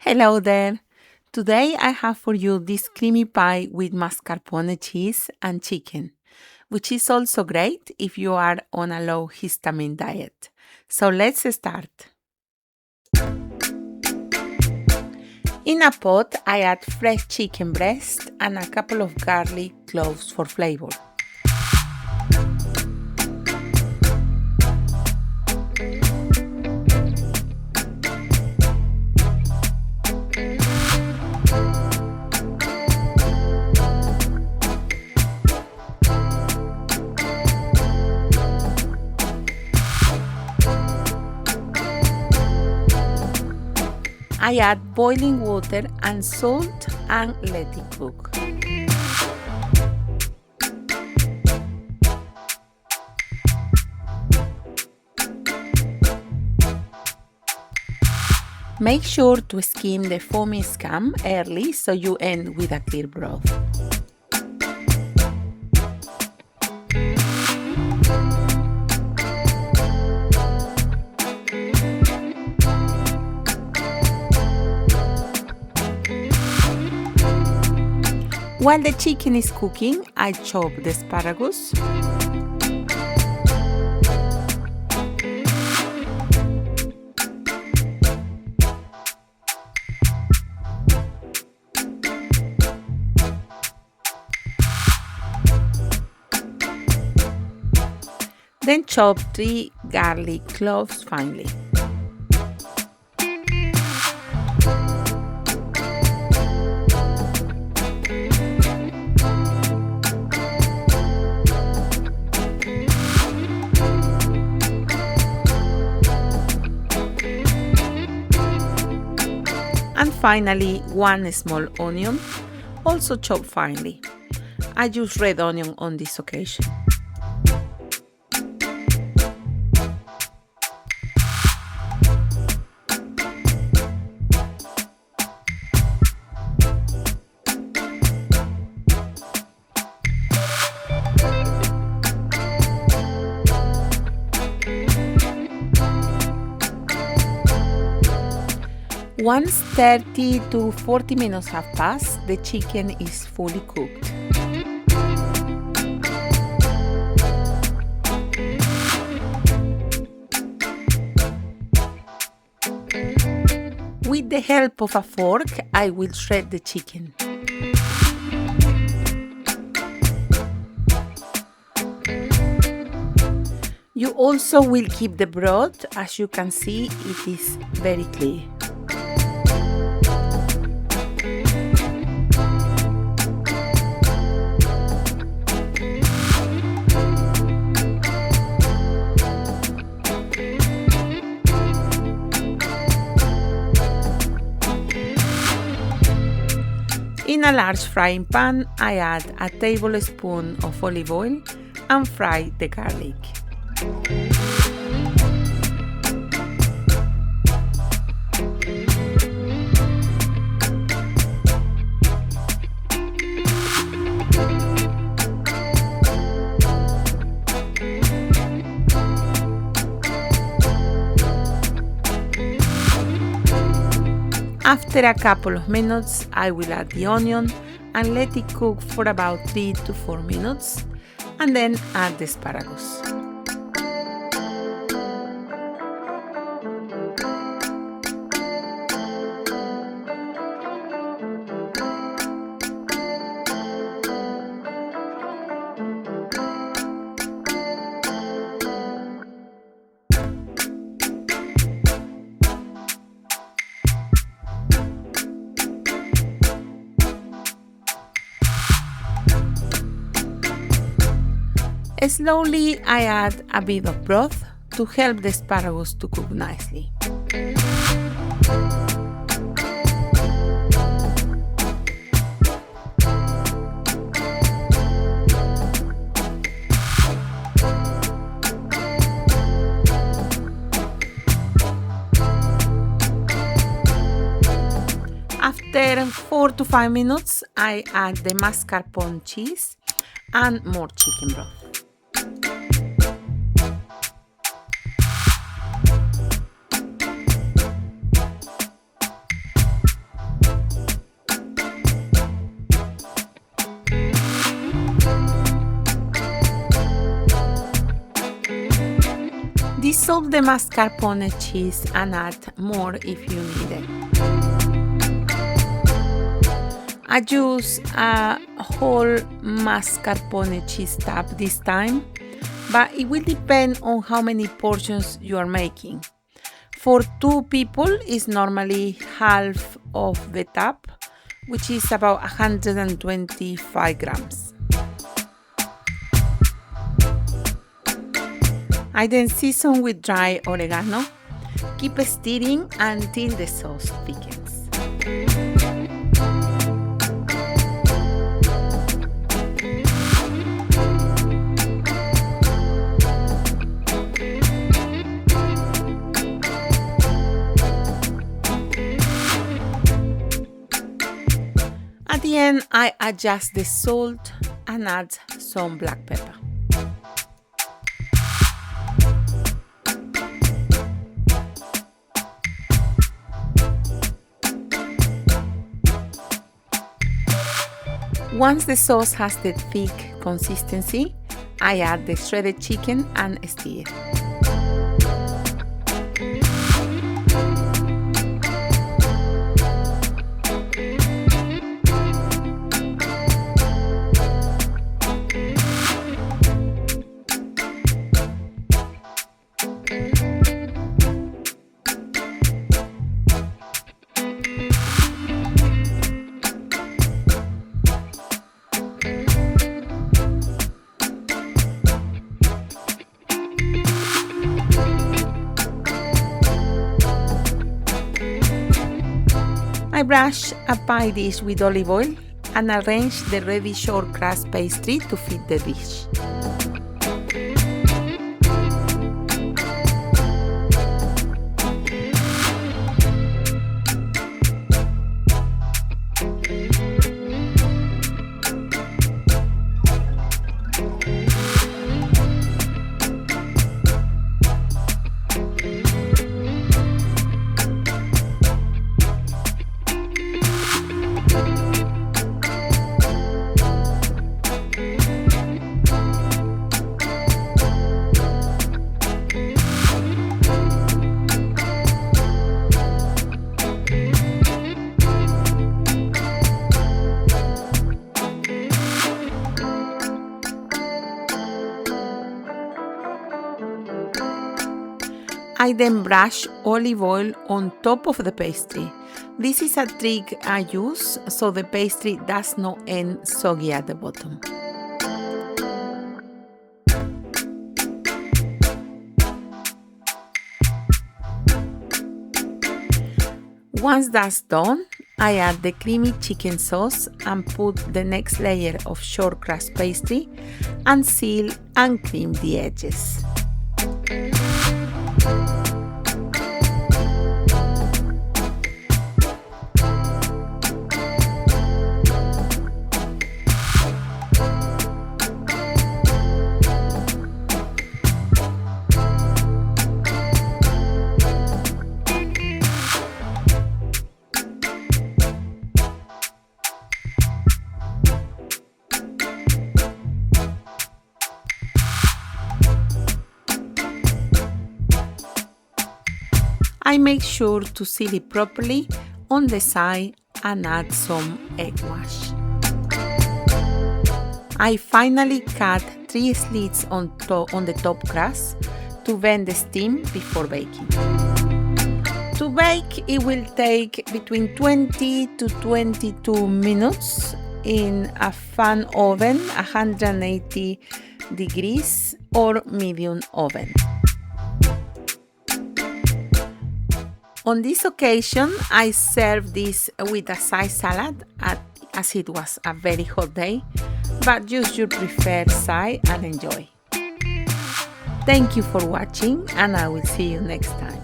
Hello there. Today I have for you this creamy pie with mascarpone cheese and chicken, which is also great if you are on a low histamine diet. So let's start. In a pot, I add fresh chicken breast and a couple of garlic cloves for flavor. I add boiling water and salt and let it cook. Make sure to skim the foamy scum early so you end with a clear broth. While the chicken is cooking, I chop the asparagus. Then chop 3 garlic cloves finely. And finally, 1 small onion, also chopped finely. I use red onion on this occasion. Once 30 to 40 minutes have passed, the chicken is fully cooked. With the help of a fork, I will shred the chicken. You also will keep the broth. As you can see, it is very clear. In a large frying pan, I add a tablespoon of olive oil and fry the garlic. After a couple of minutes, I will add the onion and let it cook for about 3 to 4 minutes, and then add the asparagus. Slowly, I add a bit of broth to help the asparagus to cook nicely. After 4 to 5 minutes, I add the mascarpone cheese and more chicken broth. Dissolve the mascarpone cheese and add more if you need it. I use a whole mascarpone cheese tub this time, but it will depend on how many portions you are making. For 2 people, it's normally half of the tub, which is about 125 grams. I then season with dry oregano. Keep stirring until the sauce thickens. At the end, I adjust the salt and add some black pepper. Once the sauce has the thick consistency, I add the shredded chicken and stir. I brush a pie dish with olive oil and arrange the ready shortcrust pastry to fit the dish. I then brush olive oil on top of the pastry. This is a trick I use so the pastry does not end soggy at the bottom. Once that's done, I add the creamy chicken sauce and put the next layer of shortcrust pastry and seal and cream the edges. I make sure to seal it properly on the side and add some egg wash. I finally cut 3 slits on the top crust to vent the steam before baking. To bake, it will take between 20 to 22 minutes in a fan oven, 180 degrees or medium oven. On this occasion, I served this with a side salad as it was a very hot day, but use your preferred side and enjoy. Thank you for watching, and I will see you next time.